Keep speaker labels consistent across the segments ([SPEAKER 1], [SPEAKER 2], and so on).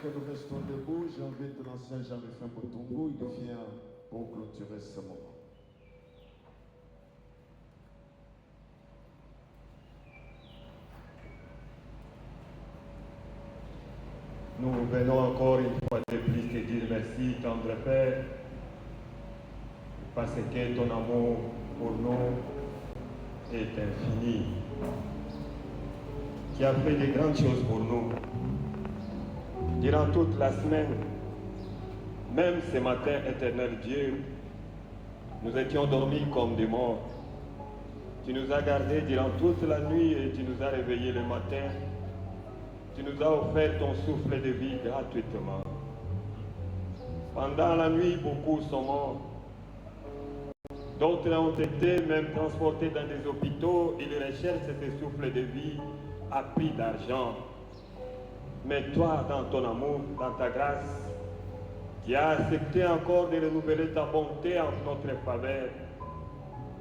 [SPEAKER 1] que nous restons debout, j'invite l'ancien Jean-Michel Botongo, il vient pour clôturer ce moment.
[SPEAKER 2] Nous venons encore une fois de plus te dire merci, tendre Père, parce que ton amour pour nous est infini. Tu as fait de grandes choses pour nous. Durant toute la semaine, même ce matin, éternel Dieu, nous étions dormis comme des morts. Tu nous as gardés durant toute la nuit et tu nous as réveillés le matin. Tu nous as offert ton souffle de vie gratuitement. Pendant la nuit, beaucoup sont morts. D'autres ont été même transportés dans des hôpitaux. Ils recherchent ce souffle de vie à prix d'argent. Mais toi, dans ton amour, dans ta grâce, tu as accepté encore de renouveler ta bonté en notre faveur.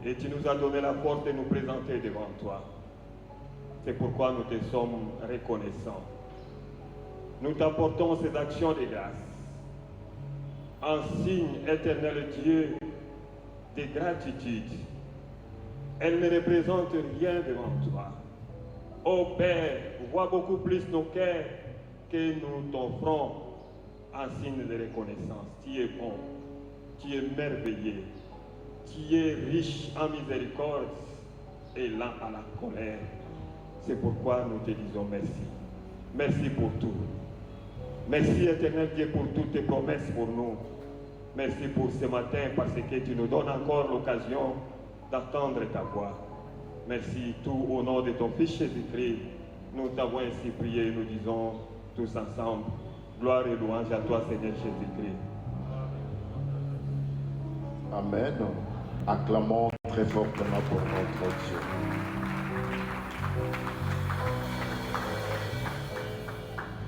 [SPEAKER 2] Et tu nous as donné la force de nous présenter devant toi. C'est pourquoi nous te sommes reconnaissants. Nous t'apportons ces actions de grâce en signe, éternel Dieu, de gratitude. Elles ne représentent rien devant toi. Ô Père, vois beaucoup plus nos cœurs que nous t'offrons en signe de reconnaissance. Tu es bon, tu es merveilleux, tu es riche en miséricorde et lent à la colère. C'est pourquoi nous te disons merci. Merci pour tout. Merci éternel Dieu pour toutes tes promesses pour nous. Merci pour ce matin parce que tu nous donnes encore l'occasion d'attendre ta voix. Merci tout au nom de ton Fils Jésus-Christ. Nous t'avons ainsi prié et nous disons tous ensemble, gloire et louange à toi Seigneur Jésus-Christ.
[SPEAKER 1] Amen. Acclamons très fortement pour notre Dieu.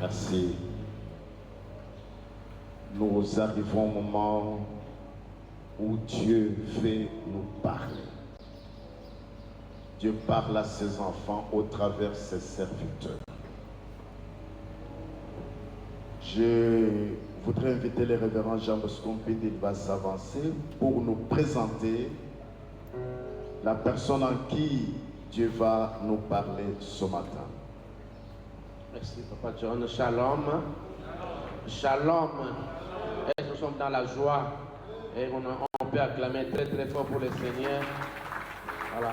[SPEAKER 1] Merci. Nous arrivons au moment où Dieu veut nous parler. Dieu parle à ses enfants au travers de ses serviteurs. Je voudrais inviter le révérend Jean Bosco Mpindi, il va s'avancer pour nous présenter la personne en qui Dieu va nous parler ce matin.
[SPEAKER 3] Merci Papa John. Shalom. Shalom. Et nous sommes dans la joie et on peut acclamer très très fort pour le Seigneur. Voilà.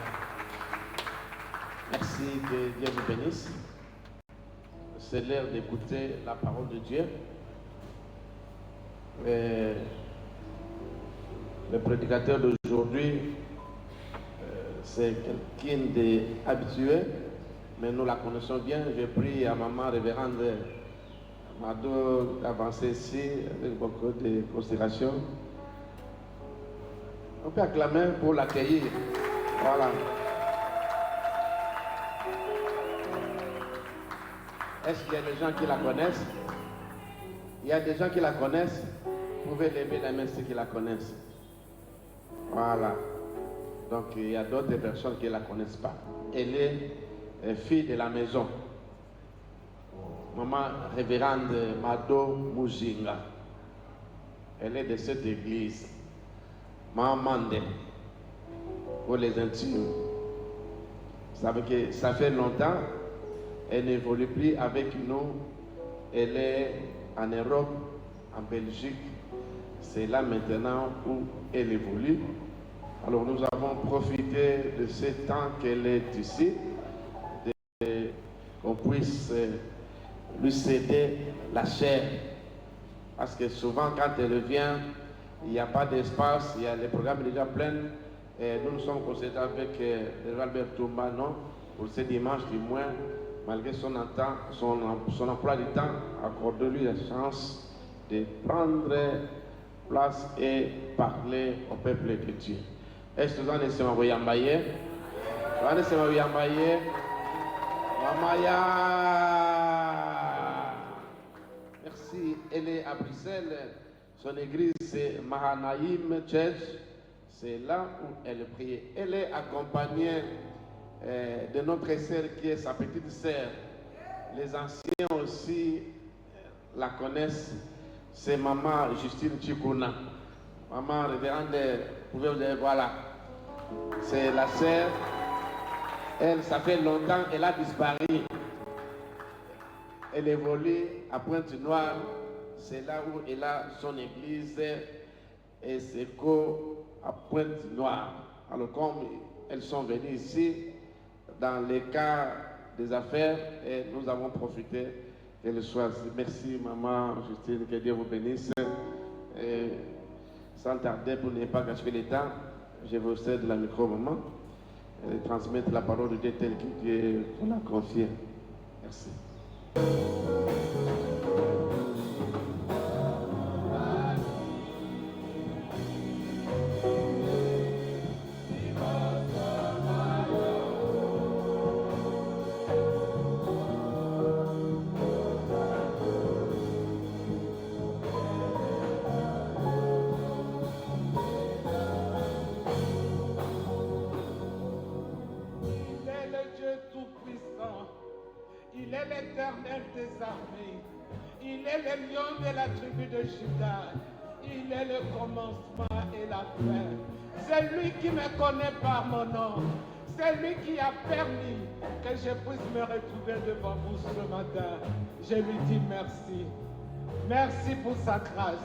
[SPEAKER 3] Merci, que Dieu vous bénisse. C'est l'heure d'écouter la parole de Dieu. Et le prédicateur d'aujourd'hui, c'est quelqu'un d'habitué, mais nous la connaissons bien. Je prie à maman révérende Mado d'avancer ici avec beaucoup de considération. On peut acclamer pour l'accueillir. Voilà. Est-ce qu'il y a des gens qui la connaissent? Il y a des gens qui la connaissent. Vous pouvez lever la main ceux qui la connaissent. Voilà. Donc il y a d'autres personnes qui ne la connaissent pas. Elle est fille de la maison. Maman révérende Mado Mujinga. Elle est de cette église. Mamande. Pour les intimes. Vous savez que ça fait longtemps. Elle n'évolue plus avec nous. Elle est en Europe, en Belgique. C'est là maintenant où elle évolue. Alors nous avons profité de ce temps qu'elle est ici, qu'on puisse lui céder la chair. Parce que souvent quand elle vient, il n'y a pas d'espace, il y a les programmes déjà pleins. Et nous nous sommes concentrés avec Albert Toumba, non, pour ce dimanche du moins, malgré son emploi du temps, accorde-lui la chance de prendre place et parler au peuple de Dieu. Est-ce que vous en êtes Yambaye? Mamaya. Merci. Elle est à Bruxelles. Son église c'est Mahanaïm Church. C'est là où elle prie. Elle est accompagnée de notre sœur qui est sa petite sœur. Les anciens aussi la connaissent, c'est maman Justine Chikuna. Maman révérende, vous pouvez vous dire, voilà. C'est la sœur. Elle, ça fait longtemps, elle a disparu. Elle évolue à Pointe-Noire. C'est là où elle a son église. Et c'est à Pointe-Noire. Alors comme elles sont venues ici, dans les cas des affaires, et nous avons profité qu'elles soient ici. Merci maman Justine, que Dieu vous bénisse. Et sans tarder, pour ne pas gâcher le temps, je vous cède la micro maman et transmettre la parole de Dieu telle que Dieu vous l'a confiée. Merci.
[SPEAKER 4] Il est l'Éternel des armées. Il est le lion de la tribu de Juda. Il est le commencement et la fin. C'est lui qui me connaît par mon nom. C'est lui qui a permis que je puisse me retrouver devant vous ce matin. Je lui dis merci. Merci pour sa grâce.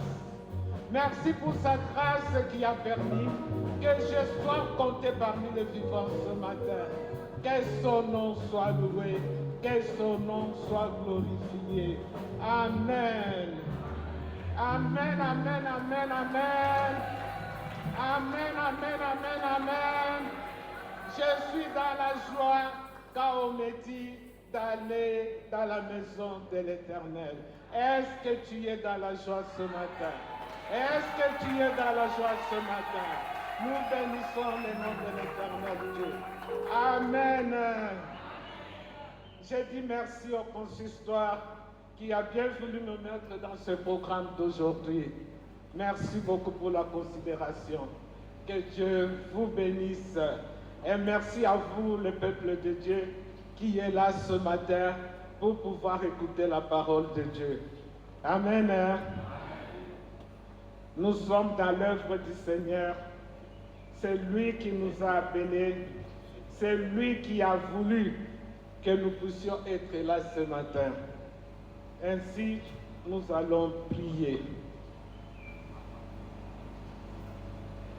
[SPEAKER 4] Merci pour sa grâce qui a permis que je sois compté parmi les vivants ce matin. Que son nom soit loué. Que son nom soit glorifié. Amen. Amen, amen, amen, amen. Amen, amen, amen, amen. Je suis dans la joie quand on me dit d'aller dans la maison de l'Éternel. Est-ce que tu es dans la joie ce matin? Est-ce que tu es dans la joie ce matin? Nous bénissons le nom de l'Éternel Dieu. Amen. J'ai dit merci au consistoire qui a bien voulu me mettre dans ce programme d'aujourd'hui. Merci beaucoup pour la considération. Que Dieu vous bénisse. Et merci à vous, le peuple de Dieu, qui est là ce matin pour pouvoir écouter la parole de Dieu. Amen. Nous sommes dans l'œuvre du Seigneur. C'est lui qui nous a appelés. C'est lui qui a voulu que nous puissions être là ce matin. Ainsi, nous allons prier.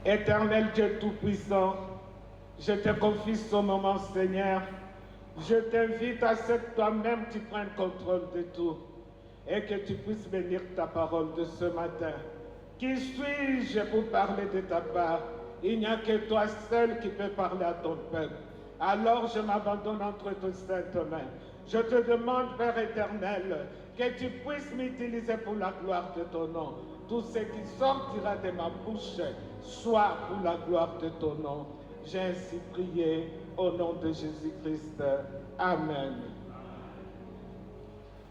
[SPEAKER 4] Éternel Dieu Tout-Puissant, je te confie ce moment, Seigneur. Je t'invite à ce que toi-même tu prennes contrôle de tout et que tu puisses bénir ta parole de ce matin. Qui suis-je pour parler de ta part? Il n'y a que toi seul qui peux parler à ton peuple. Alors je m'abandonne entre tes saintes mains. Je te demande, Père éternel, que tu puisses m'utiliser pour la gloire de ton nom. Tout ce qui sortira de ma bouche soit pour la gloire de ton nom. J'ai ainsi prié au nom de Jésus-Christ. Amen.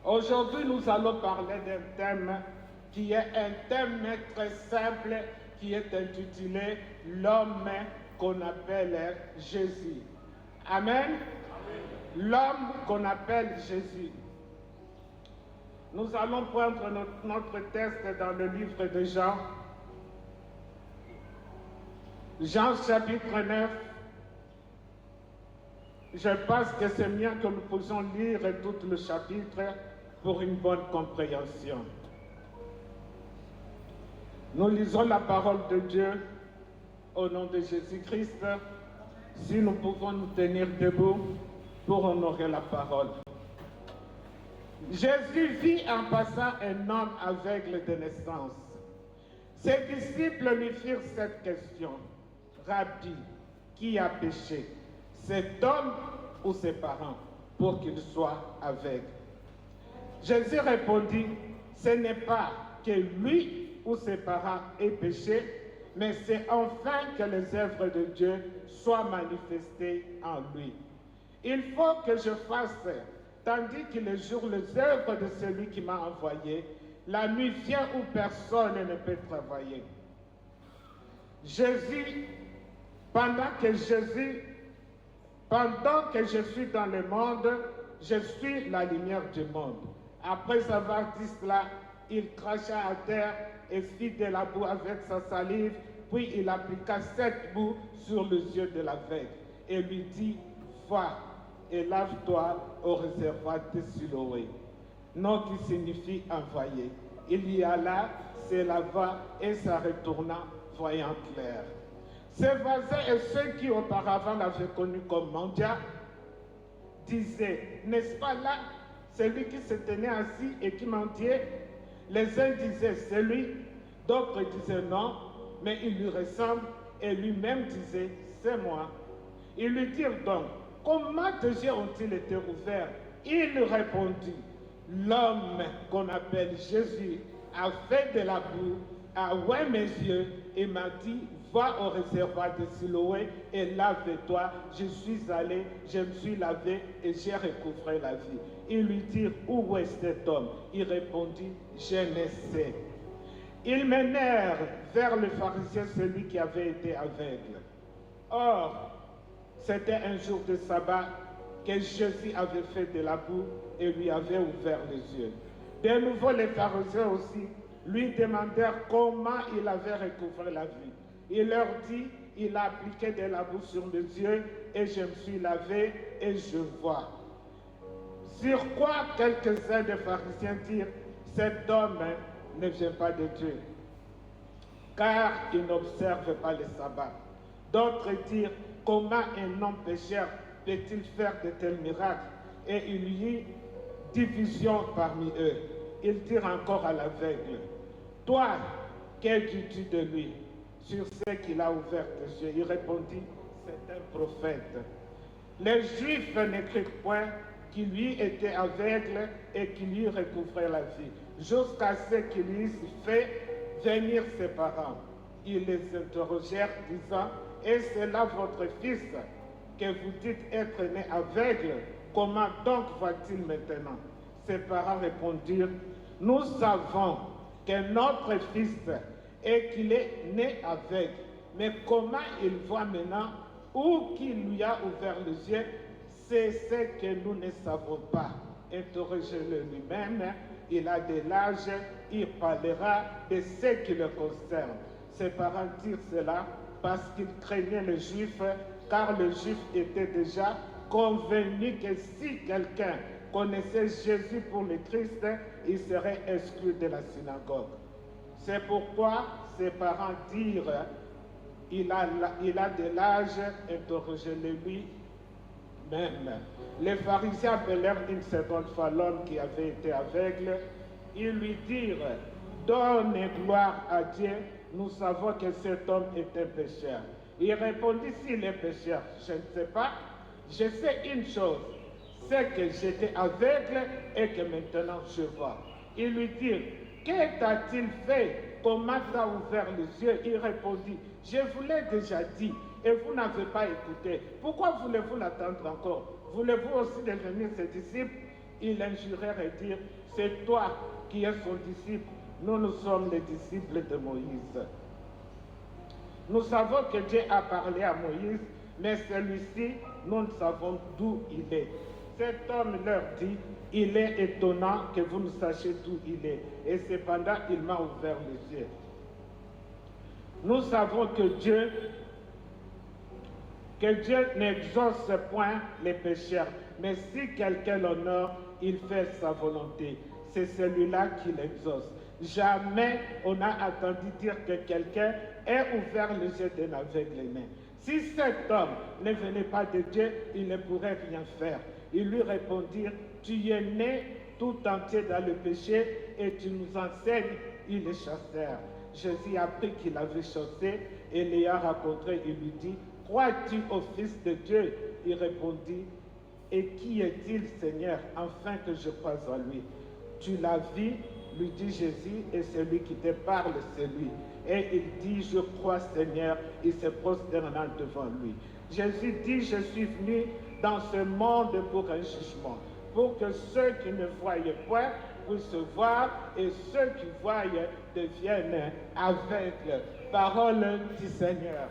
[SPEAKER 4] Aujourd'hui, nous allons parler d'un thème qui est un thème très simple, qui est intitulé « L'homme qu'on appelle Jésus ». Amen. L'homme qu'on appelle Jésus. Nous allons prendre notre texte dans le livre de Jean. Jean chapitre 9. Je pense que c'est bien que nous puissions lire tout le chapitre pour une bonne compréhension. Nous lisons la parole de Dieu au nom de Jésus-Christ. Si nous pouvons nous tenir debout pour honorer la parole. Jésus vit en passant un homme aveugle de naissance. Ses disciples lui firent cette question. Rabbi, qui a péché, cet homme ou ses parents, pour qu'il soit aveugle? Jésus répondit, ce n'est pas que lui ou ses parents aient péché, mais c'est enfin que les œuvres de Dieu soient manifestées en lui. Il faut que je fasse, tandis que le jour, les œuvres de celui qui m'a envoyé, la nuit vient où personne ne peut travailler. Pendant que je suis dans le monde, je suis la lumière du monde. Après avoir dit cela, il cracha à terre et fit de la boue avec sa salive, puis il appliqua cette boue sur les yeux de l'aveugle et lui dit, va et lave-toi au réservoir de Siloé, nom qui signifie envoyé. Il y alla, se lava et se retourna, voyant clair. Ses voisins et ceux qui auparavant l'avaient connu comme mendiant disaient, n'est-ce pas là celui qui se tenait assis et qui mendiait? Les uns disaient, c'est lui, d'autres disaient non, mais il lui ressemble, et lui-même disait, c'est moi. Ils lui dirent donc, comment tes yeux ont-ils été ouverts? Il répondit, l'homme qu'on appelle Jésus a fait de la boue, a oué mes yeux et m'a dit, va au réservoir de Siloé et lave-toi. Je suis allé, je me suis lavé et j'ai recouvré la vie. Ils lui dirent, où est cet homme? Il répondit, je ne sais. Ils menèrent vers le pharisien celui qui avait été aveugle. Or, c'était un jour de sabbat que Jésus avait fait de la boue et lui avait ouvert les yeux. De nouveau, les pharisiens aussi lui demandèrent comment il avait recouvré la vie. Il leur dit, il a appliqué de la boue sur mes yeux et je me suis lavé et je vois. Sur quoi quelques-uns des pharisiens dirent, cet homme ne vient pas de Dieu, car il n'observe pas le sabbat. D'autres dirent, comment un homme pécheur peut-il faire de tels miracles? Et il y eut division parmi eux. Ils dirent encore à l'aveugle, toi, que dis-tu de lui? Sur ce qu'il a ouvert les yeux, il répondit, c'est un prophète. Les Juifs n'écrivent point qu'il lui était aveugle et qu'il lui recouvrait la vie, jusqu'à ce qu'il eusse fait venir ses parents. Ils les interrogèrent, disant, est-ce là votre fils que vous dites être né aveugle? Comment donc va-t-il maintenant? Ses parents répondirent, nous savons que notre fils et qu'il est né aveugle, mais comment il voit maintenant ou qui lui a ouvert les yeux, c'est ce que nous ne savons pas. Interrogez-le lui-même, il a de l'âge, il parlera de ce qui le concerne. Ses parents dirent cela parce qu'ils craignaient les Juifs, car les Juifs étaient déjà convenus que si quelqu'un connaissait Jésus pour le Christ, il serait exclu de la synagogue. C'est pourquoi ses parents dirent, il a de l'âge, interrogez-le lui-même. Les pharisiens appelèrent une seconde fois l'homme qui avait été aveugle. Ils lui dirent, donne gloire à Dieu, nous savons que cet homme est un pécheur. Il répondit, s'il est pécheur, je ne sais pas. Je sais une chose, c'est que j'étais aveugle et que maintenant je vois. Ils lui dirent, que t'a-t-il fait? Comment t'as ouvert les yeux? Il répondit, je vous l'ai déjà dit et vous n'avez pas écouté. Pourquoi voulez-vous l'attendre encore? Voulez-vous aussi devenir ses disciples? Ils l'injurèrent et dirent, c'est toi qui es son disciple. Nous sommes les disciples de Moïse. Nous savons que Dieu a parlé à Moïse, mais celui-ci, nous ne savons d'où il est. Cet homme leur dit, il est étonnant que vous ne sachiez d'où il est. Et cependant, il m'a ouvert les yeux. Nous savons que Dieu n'exauce point les pécheurs. Mais si quelqu'un l'honore, il fait sa volonté. C'est celui-là qui l'exauce. Jamais on n'a entendu dire que quelqu'un ait ouvert les yeux d'un aveugle né. Si cet homme ne venait pas de Dieu, il ne pourrait rien faire. Ils lui répondirent, tu es né tout entier dans le péché et tu nous enseignes. Ils le chassèrent. Jésus apprit qu'il avait chassé et l'ayant rencontré, il lui dit, crois-tu au Fils de Dieu? Il répondit, et qui est-il, Seigneur, afin que je croie en lui? Tu l'as vu, lui dit Jésus, et celui qui te parle, c'est lui. Et il dit, je crois, Seigneur, il se prosternant devant lui. Jésus dit, je suis venu dans ce monde pour un jugement, pour que ceux qui ne voyaient point puissent voir et ceux qui voient deviennent aveugles. Parole du Seigneur.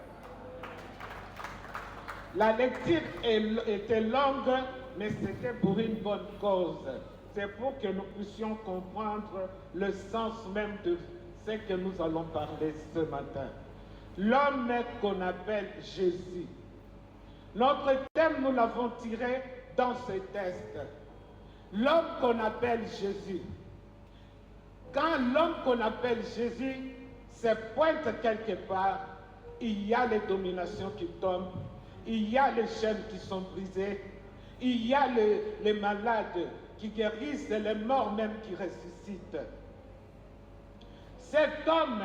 [SPEAKER 4] La lecture était longue, mais c'était pour une bonne cause. c'est pour que nous puissions comprendre le sens même de ce que nous allons parler ce matin. L'homme qu'on appelle Jésus. Notre thème, nous l'avons tiré dans ce texte. L'homme qu'on appelle Jésus. Quand l'homme qu'on appelle Jésus se pointe quelque part, il y a les dominations qui tombent, il y a les chaînes qui sont brisées, il y a les malades qui guérissent et les morts même qui ressuscitent. Cet homme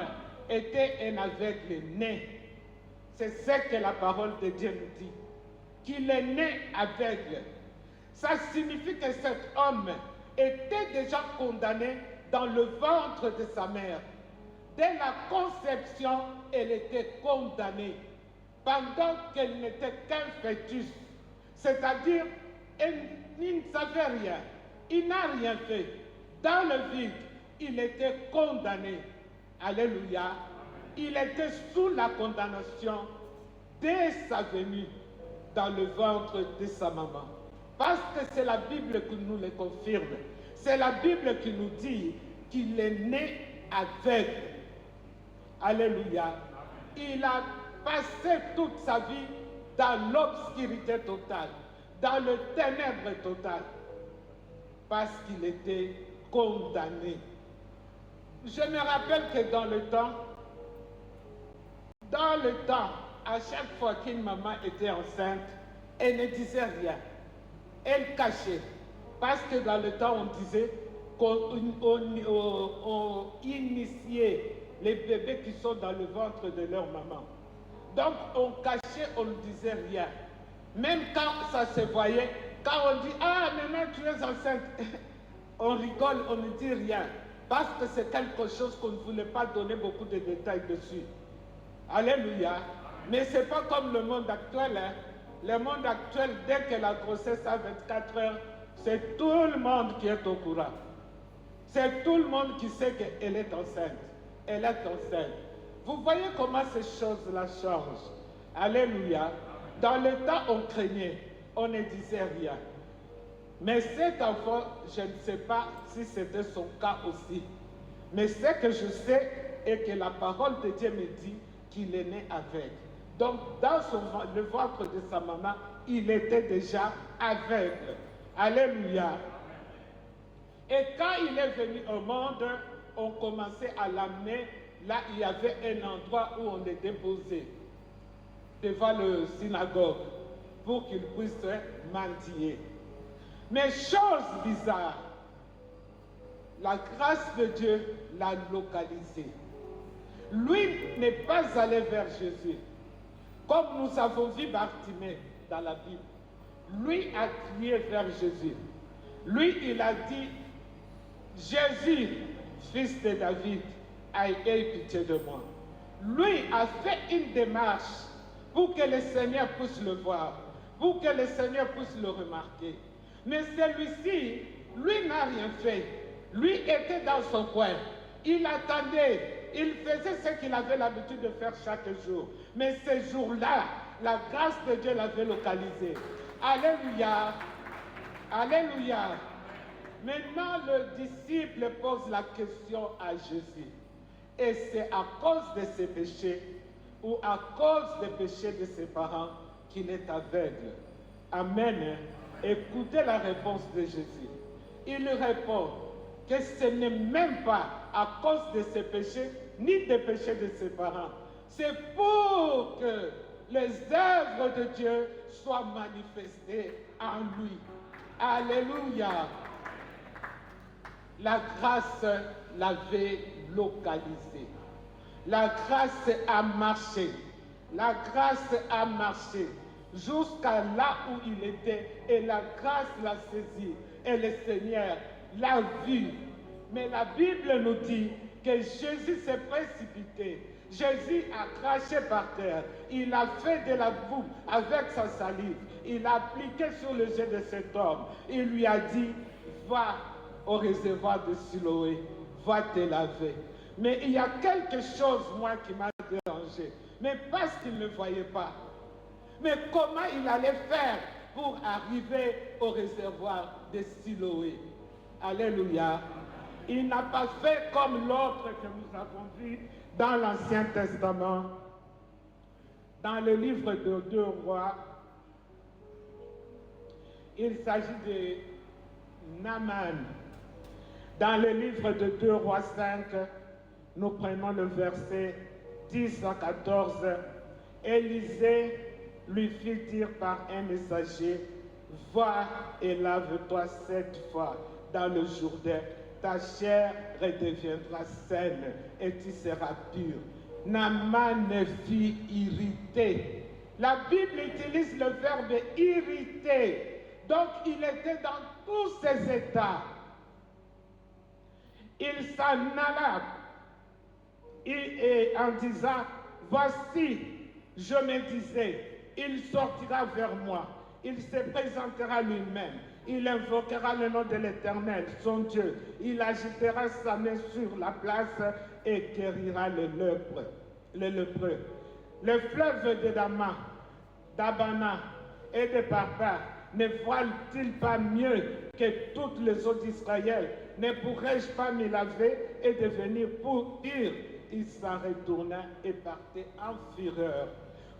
[SPEAKER 4] était un aveugle né. C'est ce que la parole de Dieu nous dit. Qu'il est né aveugle. Ça signifie que cet homme était déjà condamné dans le ventre de sa mère. Dès la conception, elle était condamnée. Pendant qu'elle n'était qu'un fœtus. C'est-à-dire, il ne savait rien. Il n'a rien fait. Dans le vide, il était condamné. Alléluia. Il était sous la condamnation dès sa venue dans le ventre de sa maman. Parce que c'est la Bible qui nous le confirme. C'est la Bible qui nous dit qu'il est né aveugle. Alléluia. Il a passé toute sa vie dans l'obscurité totale, dans le ténèbre total, parce qu'il était condamné. Je me rappelle que dans le temps, à chaque fois qu'une maman était enceinte, elle ne disait rien. Elle cachait. Parce que dans le temps, on disait qu'on initiait les bébés qui sont dans le ventre de leur maman. Donc, on cachait, on ne disait rien. Même quand ça se voyait, quand on dit « Ah, maman, tu es enceinte », on rigole, on ne dit rien. Parce que c'est quelque chose qu'on ne voulait pas donner beaucoup de détails dessus. Alléluia. Mais ce n'est pas comme le monde actuel. Hein. Le monde actuel, dès que la grossesse a 24 heures, c'est tout le monde qui est au courant. C'est tout le monde qui sait qu'elle est enceinte. Elle est enceinte. Vous voyez comment ces choses-là changent. Alléluia. Dans le temps, on craignait. On ne disait rien. Mais cet enfant, je ne sais pas si c'était son cas aussi. Mais ce que je sais est que la parole de Dieu me dit qu'il est né aveugle. Donc, dans le ventre de sa maman, il était déjà aveugle. Alléluia. Et quand il est venu au monde, on commençait à l'amener. Là, il y avait un endroit où on le déposait devant la synagogue pour qu'il puisse mendier. Mais chose bizarre, la grâce de Dieu l'a localisé. Lui n'est pas allé vers Jésus. Comme nous avons vu Bartimée dans la Bible. Lui a crié vers Jésus. Lui, il a dit, Jésus, fils de David, aie pitié de moi. Lui a fait une démarche pour que le Seigneur puisse le voir, pour que le Seigneur puisse le remarquer. Mais celui-ci, lui n'a rien fait. Lui était dans son coin. Il attendait. Il faisait ce qu'il avait l'habitude de faire chaque jour. Mais ce jour-là, la grâce de Dieu l'avait localisé. Alléluia. Alléluia. Maintenant, le disciple pose la question à Jésus. Et c'est à cause de ses péchés ou à cause des péchés de ses parents qu'il est aveugle. Amen. Écoutez la réponse de Jésus. Il répond que ce n'est même pas à cause de ses péchés ni des péchés de ses parents. C'est pour que les œuvres de Dieu soient manifestées en lui. Alléluia. La grâce l'avait localisé. La grâce a marché. La grâce a marché jusqu'à là où il était. Et la grâce l'a saisi. Et le Seigneur l'a vu. Mais la Bible nous dit que Jésus s'est précipité. Jésus a craché par terre. Il a fait de la boue avec sa salive. Il a appliqué sur le jet de cet homme. Il lui a dit, va au réservoir de Siloé, va te laver. Mais il y a quelque chose, moi, qui m'a dérangé. Mais parce qu'il ne voyait pas. Mais comment il allait faire pour arriver au réservoir de Siloé? Alléluia. Il n'a pas fait comme l'autre que nous avons vu dans l'Ancien Testament. Dans le livre de 2 Rois, il s'agit de Naaman. Dans le livre de 2 Rois 5, nous prenons le verset 10 à 14. Élisée lui fit dire par un messager, « Va et lave-toi 7 fois dans le Jourdain, ta chair redeviendra saine et tu seras pur. » Naaman fut irrité. La Bible utilise le verbe irrité. Donc il était dans tous ses états. Il s'en alla et en disant, voici, je me disais, il sortira vers moi, il se présentera lui-même, il invoquera le nom de l'Éternel, son Dieu, il agitera sa main sur la place et guérira le lépreux. Le fleuve de Damas, d'Abana et de Papa ne voile-t-il pas mieux que toutes les eaux d'Israël? Ne pourrais-je pas m'y laver et devenir pour dire? Il s'en retourna et partait en fureur.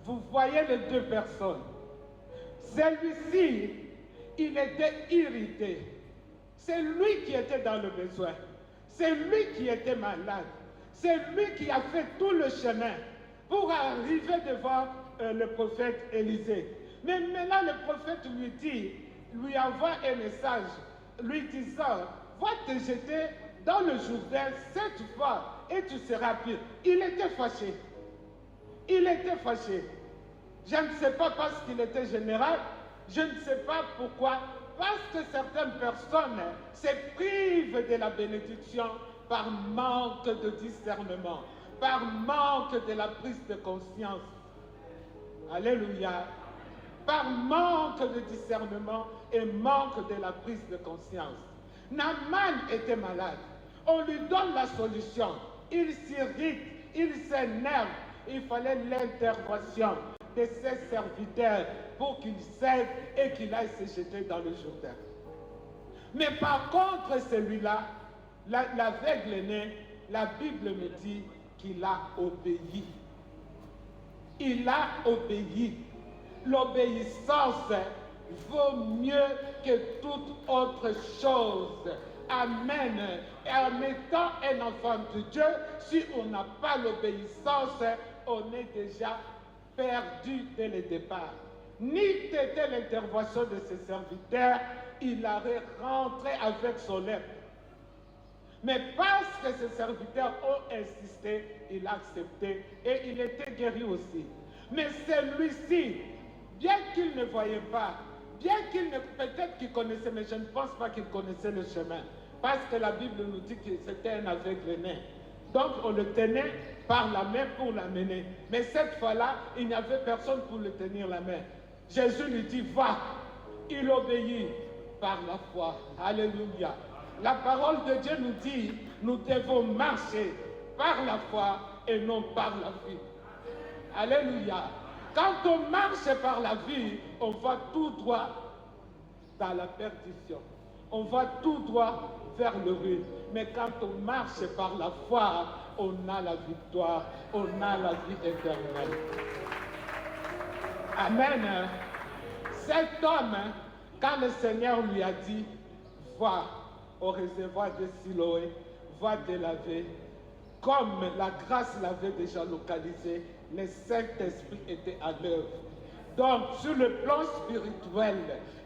[SPEAKER 4] Vous voyez les deux personnes. Celui-ci, il était irrité. C'est lui qui était dans le besoin. C'est lui qui était malade. C'est lui qui a fait tout le chemin pour arriver devant le prophète Élisée. Mais maintenant, le prophète lui envoie un message, lui disant, va te jeter dans le Jourdain 7 fois et tu seras pur. Il était fâché. Il était fâché. Je ne sais pas parce qu'il était général, je ne sais pas pourquoi, parce que certaines personnes se privent de la bénédiction par manque de discernement, par manque de la prise de conscience. Alléluia. Par manque de discernement et manque de la prise de conscience. Naaman était malade. On lui donne la solution. Il s'irrite, il s'énerve. Il fallait l'intervention de ses serviteurs pour qu'il cède et qu'il aille se jeter dans le Jourdain. Mais par contre, celui-là, l'aveugle né, la Bible me dit qu'il a obéi. Il a obéi. L'obéissance vaut mieux que toute autre chose. Amen. Et en étant un enfant de Dieu, si on n'a pas l'obéissance, on est déjà perdu dès le départ. Ni t'était l'intervention de ses serviteurs, il aurait rentré avec son lèpre. Mais parce que ses serviteurs ont insisté, il a accepté et il était guéri aussi. Mais celui-ci, bien qu'il ne voyait pas, bien qu'il ne, peut-être qu'il connaissait, mais je ne pense pas qu'il connaissait le chemin. Parce que la Bible nous dit que c'était un aveugle né. Donc on le tenait par la main pour l'amener. Mais cette fois-là, il n'y avait personne pour le tenir la main. Jésus lui dit, va. Il obéit par la foi. Alléluia. La parole de Dieu nous dit, nous devons marcher par la foi et non par la vue. Alléluia. Quand on marche par la vie, on va tout droit dans la perdition. On va tout droit vers le ruine. Mais quand on marche par la foi, on a la victoire, on a la vie éternelle. Amen. Cet homme, quand le Seigneur lui a dit, va au réservoir de Siloé, va te laver, comme la grâce l'avait déjà localisé, le Saint-Esprit était à l'œuvre. Donc, sur le plan spirituel,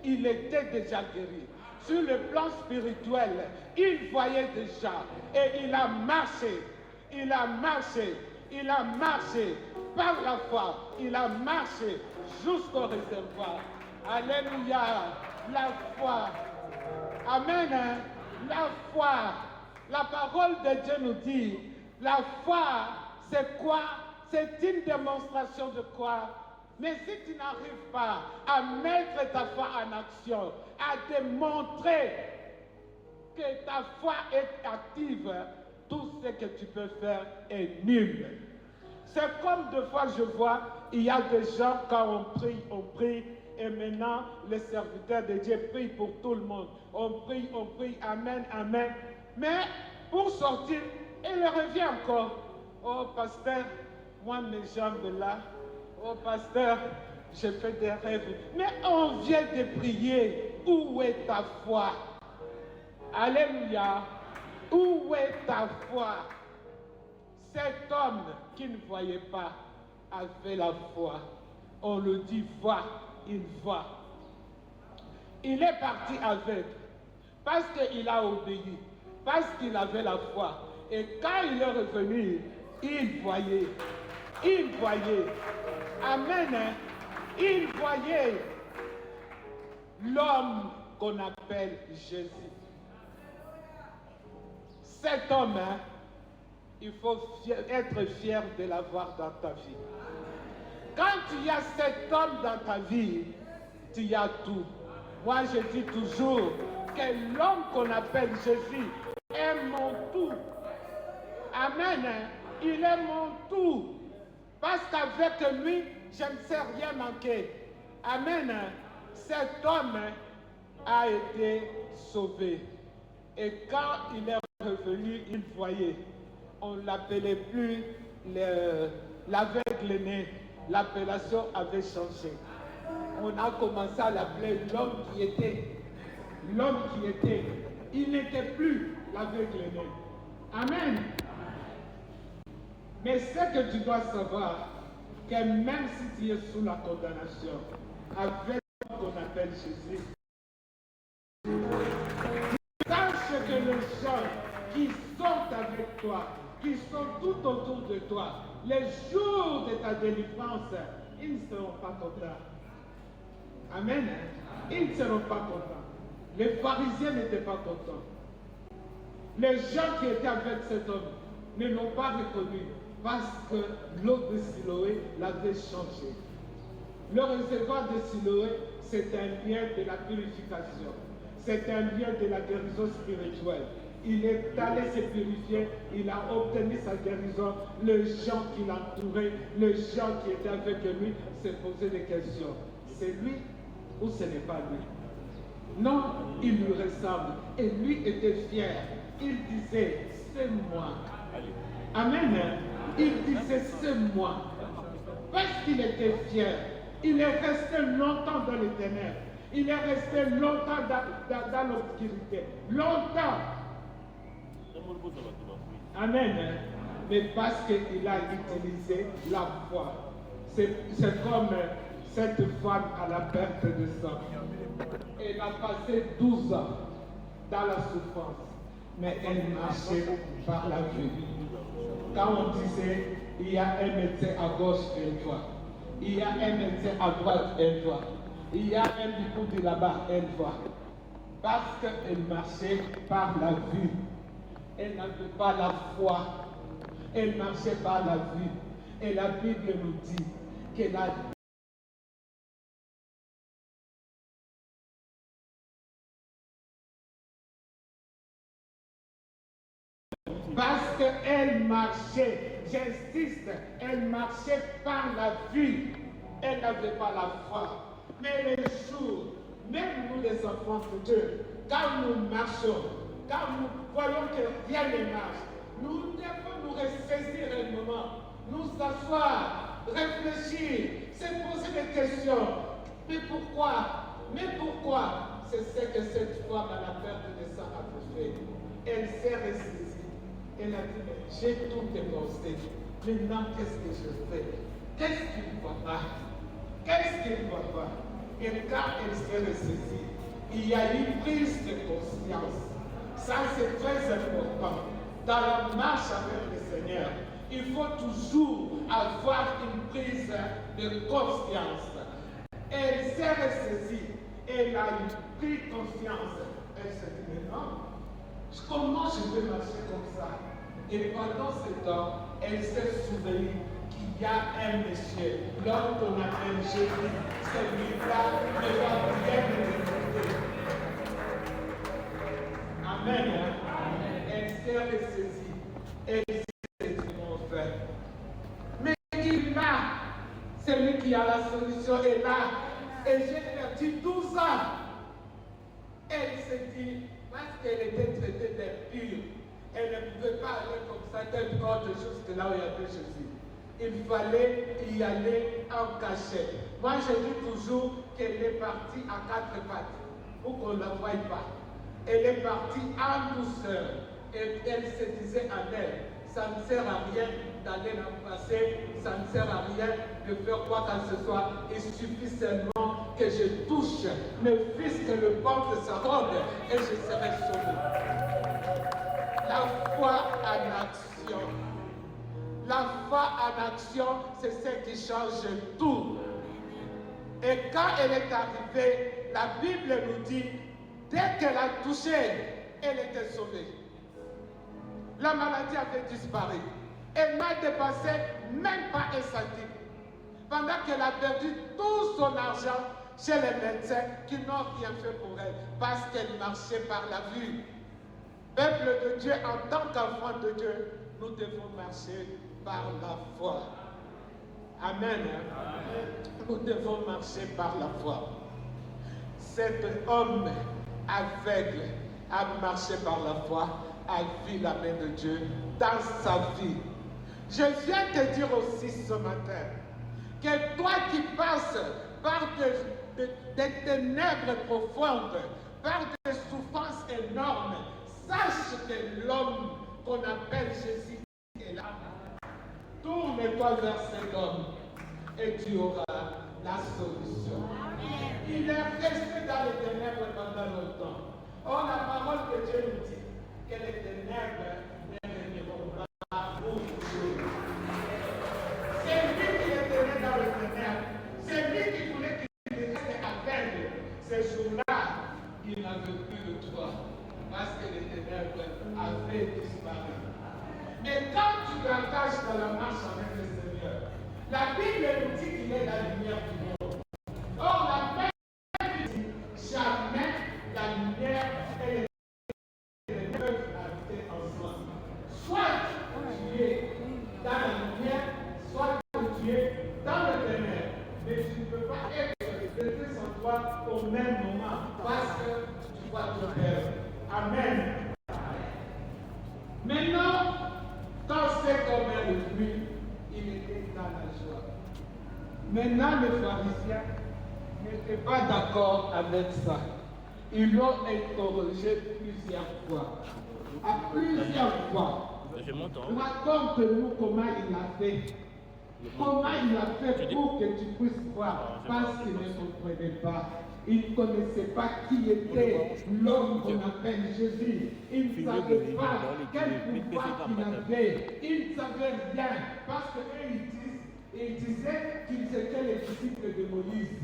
[SPEAKER 4] il était déjà guéri. Sur le plan spirituel, il voyait déjà et il a marché, il a marché, il a marché par la foi, il a marché jusqu'au réservoir. Alléluia, la foi. Amen. La foi. La parole de Dieu nous dit, la foi, c'est quoi? C'est une démonstration de quoi? Mais si tu n'arrives pas à mettre ta foi en action, à démontrer que ta foi est active, tout ce que tu peux faire est nul. C'est comme deux fois je vois, il y a des gens quand on prie, Et maintenant, les serviteurs de Dieu prient pour tout le monde. On prie, amen, amen. Mais pour sortir, il revient encore. Oh pasteur, moi mes jambes là. Oh pasteur, je fais des rêves. Mais on vient de prier. Où est ta foi? Alléluia. Où est ta foi? Cet homme qui ne voyait pas avait la foi. On le dit, va, il va. Il est parti aveugle parce qu'il a obéi, parce qu'il avait la foi. Et quand il est revenu, il voyait. Il voyait. Amen. Il voyait l'homme qu'on appelle Jésus. Cet homme, il faut être fier de l'avoir dans ta vie. Quand il y a cet homme dans ta vie, tu y as tout. Moi, je dis toujours que l'homme qu'on appelle Jésus est mon tout. Amen. Il est mon tout. Parce qu'avec lui, je ne sais rien manquer. Amen. Cet homme a été sauvé. Et quand il est revenu, il voyait. On ne l'appelait plus l'aveugle-né. L'appellation avait changé. On a commencé à l'appeler l'homme qui était. L'homme qui était. Il n'était plus l'aveugle-né. Amen. Mais ce que tu dois savoir, que même si tu es sous la condamnation, avec ce qu'on appelle Jésus, sache que les gens qui sont avec toi, qui sont tout autour de toi, les jours de ta délivrance, ils ne seront pas contents. Amen. Ils ne seront pas contents. Les pharisiens n'étaient pas contents. Les gens qui étaient avec cet homme ne l'ont pas reconnu parce que l'eau de Siloé l'avait changé. Le réservoir de Siloé, c'est un lien de la purification. C'est un lien de la guérison spirituelle. Il est allé se purifier, il a obtenu sa guérison. Les gens qui l'entouraient, les gens qui étaient avec lui, se posaient des questions. C'est lui ou ce n'est pas lui? Non, il lui ressemble. Et lui était fier. Il disait, c'est moi. Amen. Il disait, c'est moi. Parce qu'il était fier, il est resté longtemps dans les ténèbres. Il est resté longtemps dans l'obscurité. Longtemps. Amen. Mais parce qu'il a utilisé la foi. C'est comme cette femme à la perte de sang. Elle a passé 12 ans dans la souffrance. Mais elle marchait par la vue. Quand on disait, il y a un médecin à gauche et une fois. Il y a un médecin à droite et une fois. Il y a un bicoudi là-bas et une fois. Parce qu'elle marchait par la vue. Elle n'avait pas la foi. Elle marchait par la vue. Et la Bible nous dit qu'elle a parce qu'elle marchait, j'insiste, elle marchait par la vue. Elle n'avait pas la foi. Mais les jours, même nous les enfants de Dieu, quand nous marchons, quand nous voyons que rien ne marche, nous devons nous ressaisir un moment, nous asseoir, réfléchir, se poser des questions. Mais pourquoi? C'est ce que cette femme à la perte de sang a fait. Elle s'est ressaisie. Elle a dit, j'ai tout dépensé. Maintenant, qu'est-ce que je fais? Qu'est-ce qui ne va pas? Qu'est-ce qui ne va pas? Et quand elle s'est ressaisie, il y a une prise de conscience. Ça, c'est très important. Dans la marche avec le Seigneur, il faut toujours avoir une prise de conscience. Elle s'est ressaisie. Elle a pris conscience. Elle s'est dit, mais non, comment je peux marcher comme ça? Et pendant ce temps, elle s'est souvenue qu'il y a un monsieur, l'homme qu'on appelle Jésus, celui-là ne va rien nous écouter. Amen. Elle s'est ressaisie. Elle s'est dit, mon frère. Mais il est là, celui qui a la solution est là. Et j'ai perdu 12 ans. Elle s'est dit, parce qu'elle était traitée d'impure, elle ne pouvait pas aller comme ça quelque autre chose que là où il y avait Jésus. Il fallait y aller en cachette. Moi, je dis toujours qu'elle est partie à 4 pattes pour qu'on ne la voie pas. Elle est partie en douceur. Et elle se disait en elle, ça ne sert à rien d'aller l'embrasser, ça ne sert à rien de faire quoi que ce soit. Il suffit seulement que je touche, ne fût-ce que le bord de sa robe, et je serai sauvé. La foi en action. La foi en action, c'est ce qui change tout. Et quand elle est arrivée, la Bible nous dit, dès qu'elle a touché, elle était sauvée. La maladie avait disparu. Elle n'a dépensé même pas un centime. Pendant qu'elle a perdu tout son argent chez les médecins qui n'ont rien fait pour elle, parce qu'elle marchait par la vue. Peuple de Dieu, en tant qu'enfant de Dieu, nous devons marcher par la foi. Amen. Nous devons marcher par la foi. Cet homme aveugle a marché par la foi, a vu la main de Dieu dans sa vie. Je viens te dire aussi ce matin que toi qui passes par des ténèbres profondes, par des souffrances énormes, sache que l'homme qu'on appelle Jésus est là. Tourne-toi vers cet homme et tu auras la solution. Il est resté dans les ténèbres pendant longtemps. Or, la parole de Dieu nous dit que les ténèbres ne reviendront pas pour toujours. C'est lui qui est venu dans les ténèbres. C'est lui qui voulait qu'il reste aveugle. Ce jour-là, il n'avait plus de toi parce que les ténèbres avaient disparu. Et quand tu t'engages dans la marche avec le Seigneur, la Bible nous dit qu'il est la lumière du monde. Or, la Bible dit jamais la lumière et les ténèbres peuvent habiter ensemble. Soit tu es dans la lumière, soit tu es dans le ténèbre. Mais tu ne peux pas être les deux sans toi au même moment parce que tu vas te perdre. Amen. Maintenant, quand cet homme est revenu, il était dans la joie. Maintenant, les pharisiens n'étaient pas d'accord avec ça. Ils l'ont interrogé plusieurs fois. À plusieurs fois. Raconte-nous comment il a fait. Comment il a fait pour que tu puisses voir. Parce qu'il ne comprenait pas. Il ne connaissait pas qui était l'homme qu'on appelle Jésus. Il ne savait pas quel pouvoir qu'il avait. Il ne savait rien. Parce qu'ils disaient qu'ils étaient les disciples de Moïse.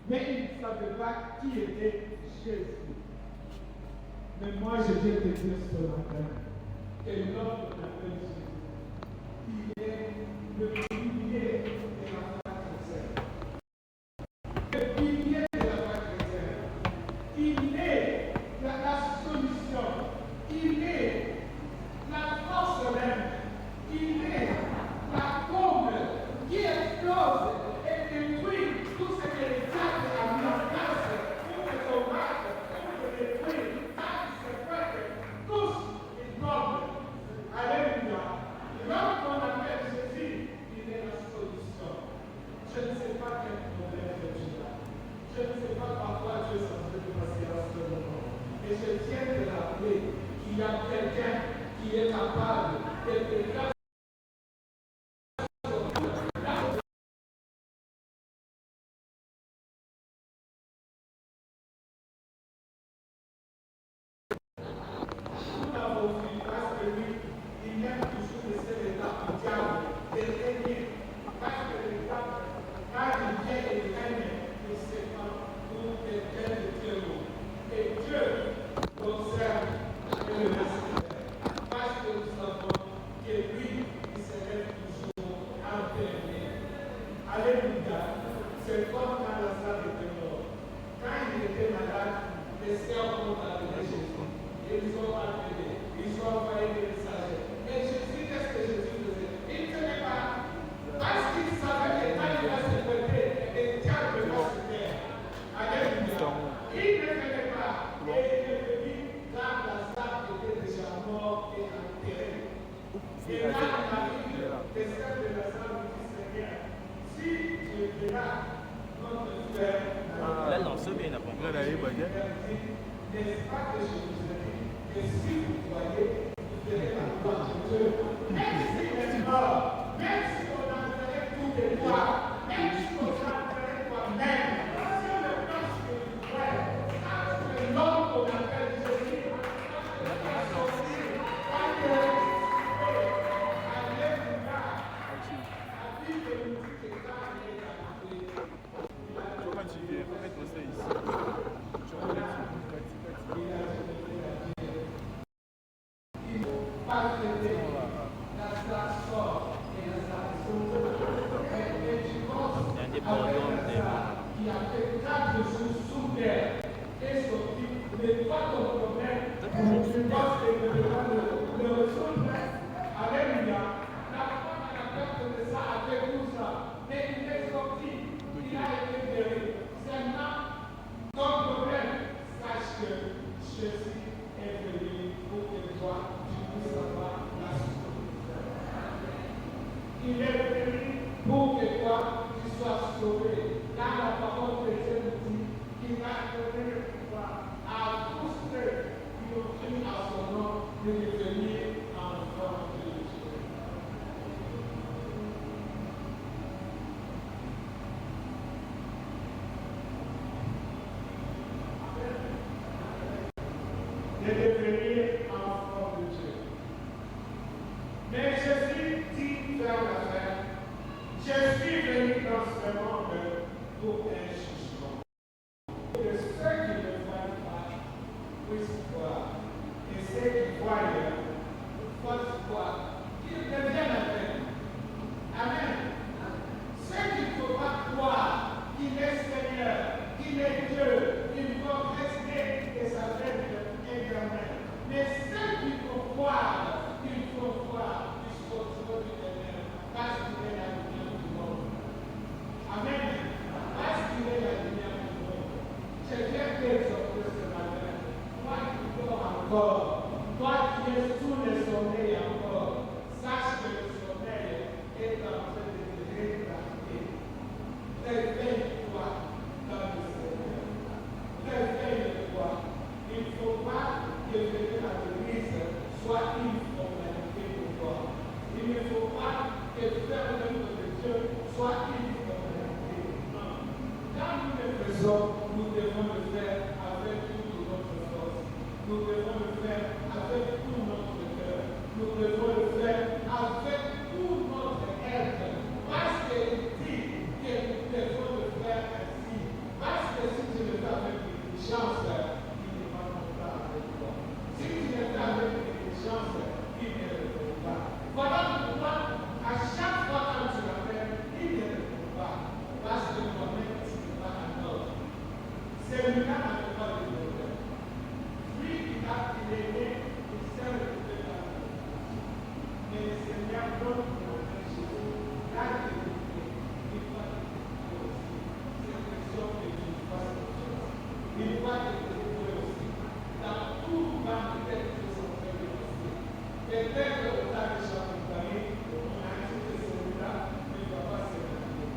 [SPEAKER 4] Mais ils ne savaient pas qui était Jésus. Mais moi, je viens te dire ce matin que l'homme qu'on appelle Jésus, il est le pilier de la foi chrétienne. Le pilier de la foi chrétienne. Il est la solution. Il est la force même. Il est la comble qui explose et détruit tout ce que les diables a mis en place pour que ton marque, pour te détruire. Tous ils tombent. Alléluia. L'homme qu'on appelle Jésus, il est la solution. Je ne sais pas quel problème tu as. Je ne sais pas par quoi Dieu est en train de passer à ce moment. Et je tiens de rappeler qu'il y a quelqu'un qui est capable de te faire et lui n'est-ce pas que je vous ai dit que si vous voyez, vous verrez la gloire de Dieu. Même si maintenant, même si on enverrait tous les doigts, même si on enverrait toi-même, si on ne pense que tu vois, parce que l'homme qu'on appelle Jésus, parce que tu as sorti, parce que Alléluia, la Bible nous dit que quand il est arrivé,
[SPEAKER 5] Quand tu viens, il faut mettre ça ici. Tu vas mettre
[SPEAKER 4] qui a fait 4 jours sous terre et sorti, n'est pas ton problème. Tu penses que le résoudre. Alléluia. La femme à la perte de ça a fait tout ça. Mais il est sorti. Il a été guéri. Seulement, ton problème, sache que Jésus est venu pour que toi, tu puisses avoir la sauveté. Il est venu pour que toi, tu sois sauvé. Car la parole de Dieu nous dit qu'il va donner le pouvoir à tous ceux qui ont cru à son nom de devenir enfants de Dieu. De devenir enfants de Dieu. Mais Jésus dit vers la fin, je suis venu dans ce monde pour un jugement. Que ceux qui ne voient pas puissent voir, et ceux qui voient fassent voir, qu'ils deviennent aveugles. Amen. Ceux qui ne peuvent pas croire qu'il est Seigneur, qu'il est Dieu, ils vont rester des aveugles éternels. Mais ceux qui peuvent croire, ils vont voir jusqu'au jour de l'éternel, parce qu'il est la lumière du monde. Amen. Parce qu'il est la lumière du monde. Je viens t'exhorter ce matin. Toi qui dors encore, toi qui es sous le sommeil encore, sache que le sommeil est en train de te rétracter. Réveille-toi dans le Seigneur. Réveille-toi. Il ne faut pas que venir à l'église soit une formalité pour toi. Il ne faut pas que faire l'œuvre de Dieu soit une formalité. Non. Quand nous le faisons, nous devons le faire avec toute notre force. Nous devons le faire avec tout notre cœur. Nous devons le faire avec tout notre être. Parce qu'il dit que nous devons le faire ainsi. Parce que si tu le fais avec négligence, il ne va pas avec toi. Si tu le fais avec négligence, il ne le fait pas. Voilà pourquoi, à chaque fois quand tu l'appelles, il ne le fait pas. Parce que toi-même, tu ne pas un autre. Celui-là n'a pas de problème. Lui, il est né, il sait le fait la vie. Mais le Seigneur donne pour Jésus la vérité. Il va te dire aussi. C'est question que tu fasses quelque chose. Il va te dire aussi. Dans tout va peut-être que son frère est aussi. Peut-être que au tas de champagne, on a dit que celui-là ne va pas se marier.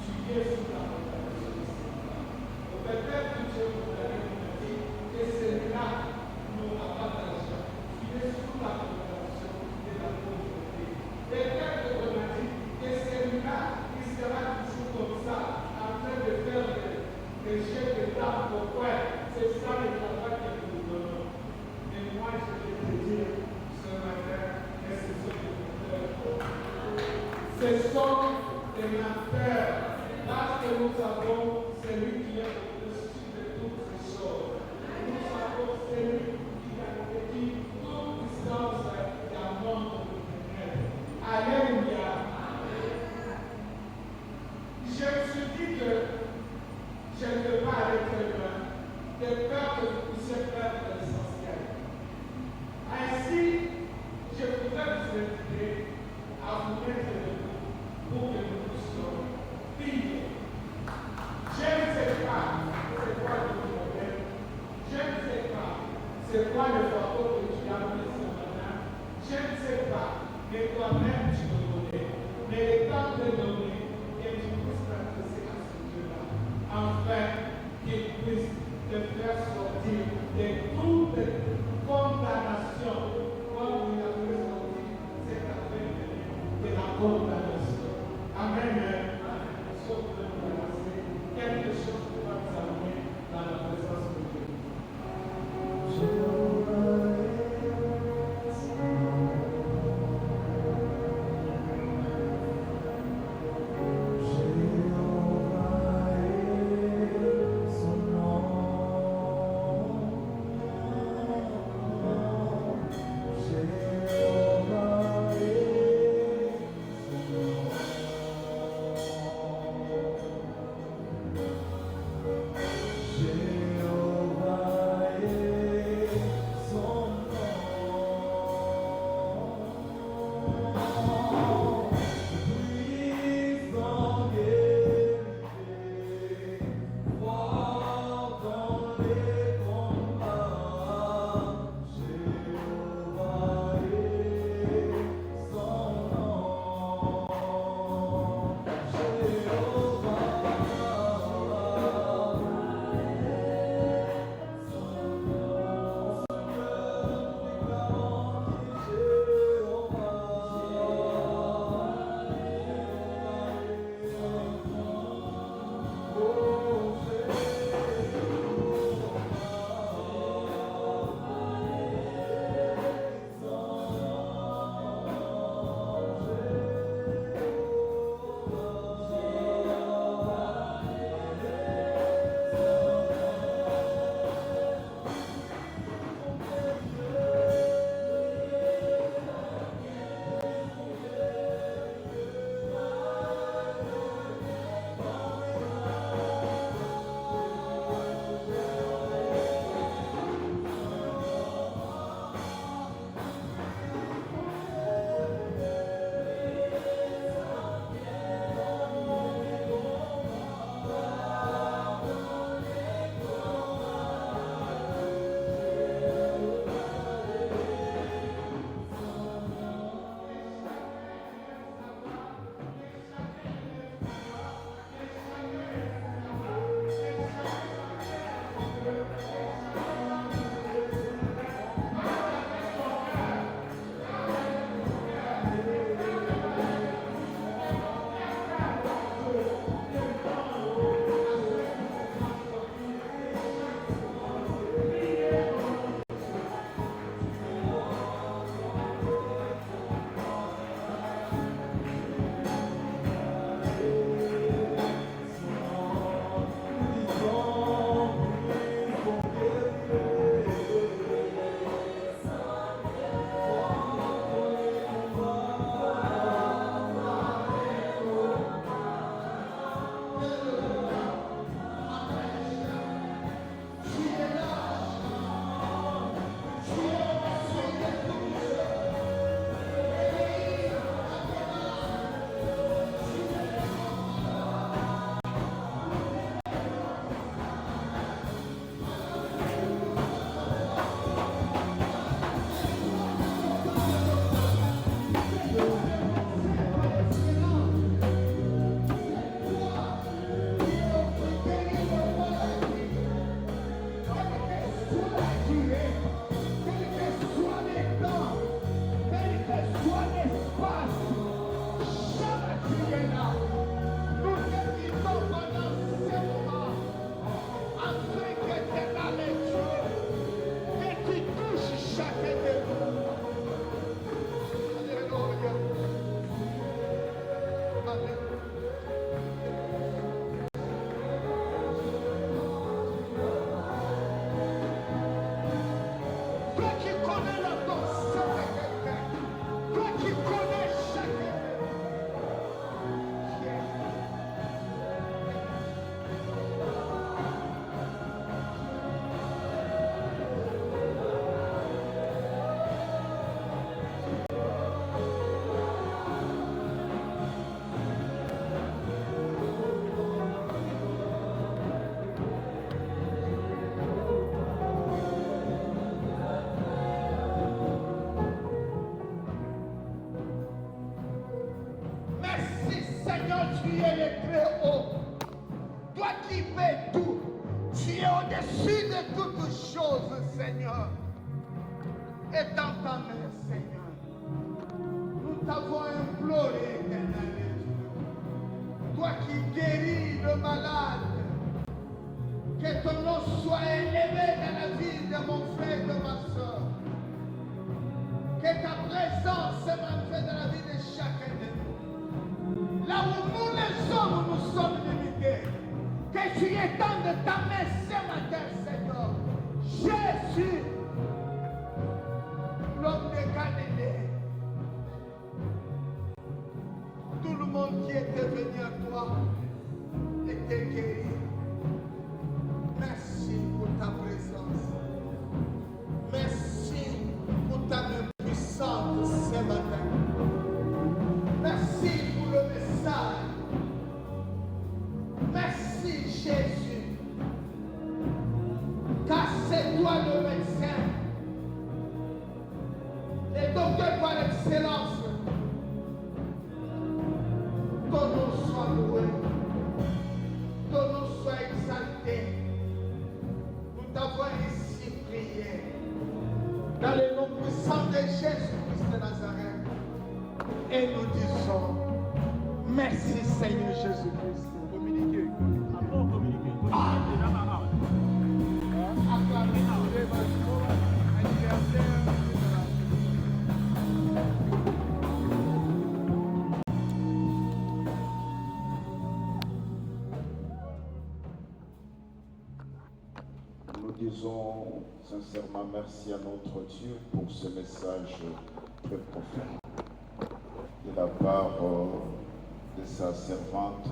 [SPEAKER 4] Tu es sous la condamnation de celui-là. Ou peut-être que tu es condamné, on a dit que celui-là n'aura pas d'argent. Tu es sous la condamnation de la pauvreté. Peut-être qu'on a dit que celui-là, il sera toujours comme ça, en train de faire des jets de table au coin. C'est ça le travail que nous donnons. Et moi, je vais te dire ce matin que ce sont des menteurs. Ce sont des menteurs. Parce que nous savons celui qui est au-dessus de toutes ces choses. Nous savons celui qui a dit toute distance d'un monde de ténèbres. Alléluia. Je me suis dit que je ne peux pas aller très loin, de peur que vous puissiez perdre l'essentiel. Ainsi, je voudrais vous inviter à vous mettre debout pour que nous puissions prier. Je ne sais pas c'est quoi le problème. Je ne sais pas c'est quoi le fardeau que tu as mis ce matin. Je ne sais pas, mais toi-même tu me connais. Mais le temps de donner et tu puisses t'adresser à ce Dieu-là, afin qu'il puisse te faire sortir de toute condamnation. Comme il a présenté, c'est la fin de la condamnation. Amen. Sauf que nous passer quelque chose qui va nous amener dans la présence de Dieu. Tu es le très haut. Toi qui fais tout, tu es au-dessus de toutes choses, Seigneur. Étends ta main, Seigneur. Nous t'avons imploré, éternel Dieu. Toi qui guéris le malade, que ton nom soit élevé dans la vie de mon frère et de ma soeur. Que ta présence s'émane dans la vie de chacun de nous. Là où nous les hommes, nous sommes limités. Que tu étendes ta main ce matin, Seigneur. Jésus, l'homme de Galilée. Tout le monde qui était venu à toi était guéri. Merci pour ta présence. Merci pour ta main puissante ce matin. Merci pour le message. Merci Jésus. Car c'est toi le médecin. Le docteur par excellence. Ton nom soit loué. Ton nom soit exalté. Nous t'avons ici prié. Dans le nom puissant de Jésus-Christ de Nazareth. Et nous disons, merci Seigneur Jésus-Christ.
[SPEAKER 5] Communiquer. Après, communiquer.
[SPEAKER 4] Acclamez
[SPEAKER 1] Nous disons sincèrement merci à notre Dieu pour ce message très profond de la part de sa servante,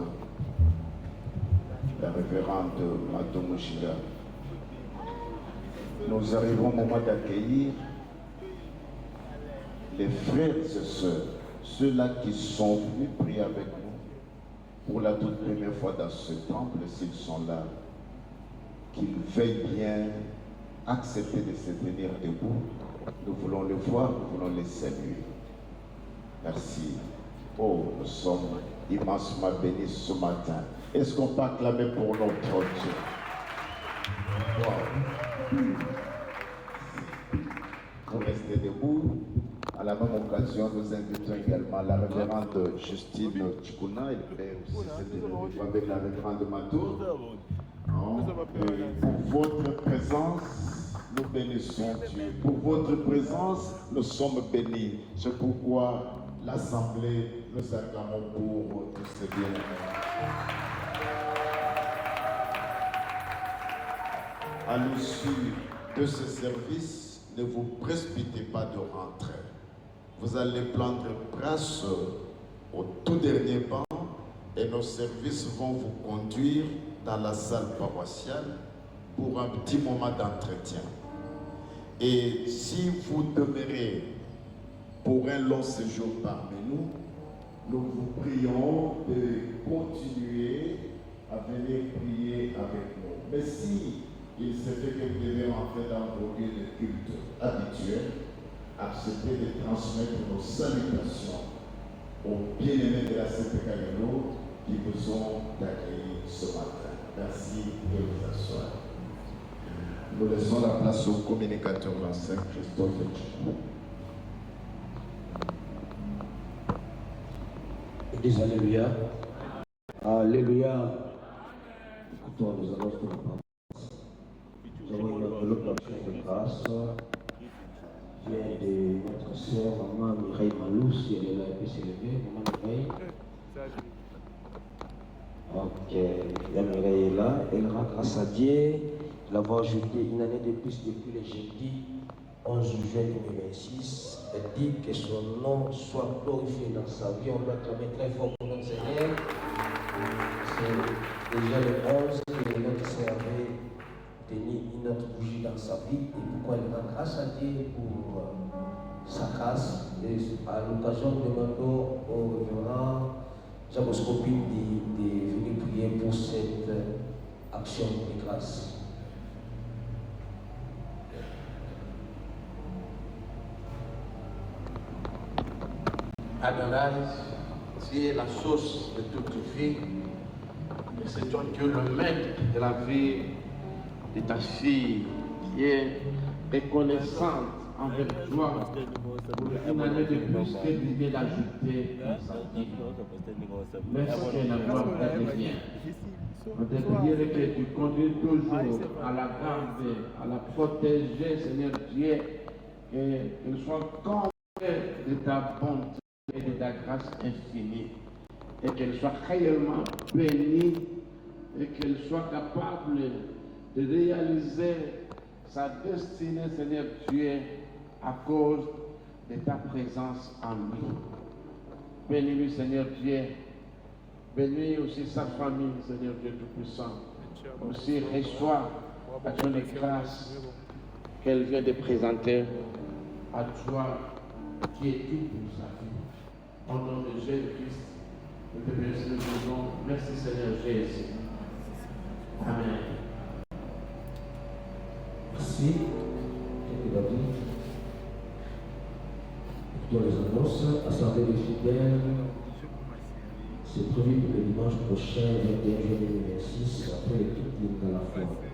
[SPEAKER 1] la révérende Madame Mouchila. Nous arrivons au moment d'accueillir les frères et sœurs, ceux-là qui sont venus prier avec nous pour la toute première fois dans ce temple, s'ils sont là, qu'ils veuillent bien accepter de se tenir debout. Nous voulons les voir, nous voulons les saluer. Merci. Oh, nous sommes immensement bénis ce matin. Est-ce qu'on peut acclamer pour notre Dieu? Wow. Vous restez debout. À la même occasion, nous invitons également la révérende Justine Chikuna. Elle fait aussi cette émission avec la révérende Matour. Pour votre présence, nous bénissons Dieu. Pour votre présence, nous sommes bénis. C'est pourquoi l'Assemblée, nous acclamons pour tous ces biens. À l'issue de ce service, ne vous précipitez pas de rentrer. Vous allez prendre place au tout dernier banc et nos services vont vous conduire dans la salle paroissiale pour un petit moment d'entretien. Et si vous demeurez pour un long séjour parmi nous, nous vous prions de continuer à venir prier avec nous. Mais si il se fait que vous devez entrer dans vos lieux de culte habituels, acceptez de transmettre nos salutations aux bien-aimés de la Sainte Calélo qui vous ont accueillis ce matin. Merci de vous asseoir. Nous laissons la place au communicateur Vincent Christophe Chibou.
[SPEAKER 6] Église, alléluia. Alléluia. Écoutons les annonces de la parole. Nous avons une enveloppe d'action de grâce qui vient de notre sœur, maman Mireille Malou, si elle est là, elle peut s'élever. Maman Mireille. Ok, la Mireille est là. Elle rend grâce à Dieu d'avoir ajouté une année de plus depuis le jeudi 11 juin 2026. Elle dit que son nom soit glorifié dans sa vie. On doit acclamer très fort pour notre Seigneur. C'est déjà le 11 que notre Seigneur avait tenu une autre bougie dans sa vie. Et pourquoi elle rend grâce à Dieu pour sa grâce. Et à l'occasion, nous demandons au révérend Jean-Bosco Pim de venir prier pour cette action de grâce.
[SPEAKER 3] Adonai, tu es la source de toute vie. Et c'est toi Dieu le maître de la vie de ta fille qui est reconnaissante envers toi pour une année de plus que tu viens d'ajouter à sa vie. Merci que la gloire te revient. On te prie que tu continues toujours à la garder, à la protéger, Seigneur Dieu, qu'elle soit comblée de ta bonté et de ta grâce infinie, et qu'elle soit réellement bénie, et qu'elle soit capable de réaliser sa destinée, Seigneur Dieu, à cause de ta présence en lui. Bénis-lui, Seigneur Dieu. Bénis aussi sa famille, Seigneur Dieu Tout-Puissant. Aussi reçois l'action de grâce qu'elle vient de présenter à toi, qui est tout pour sa vie. Au nom de Jésus-Christ, nous te bénissons. Merci, Seigneur Jésus. Amen.
[SPEAKER 6] Merci. Dans les annonces, Assemblée des fidèles, c'est prévu pour le dimanche prochain, 21 juillet 2026, après le culte de la foi.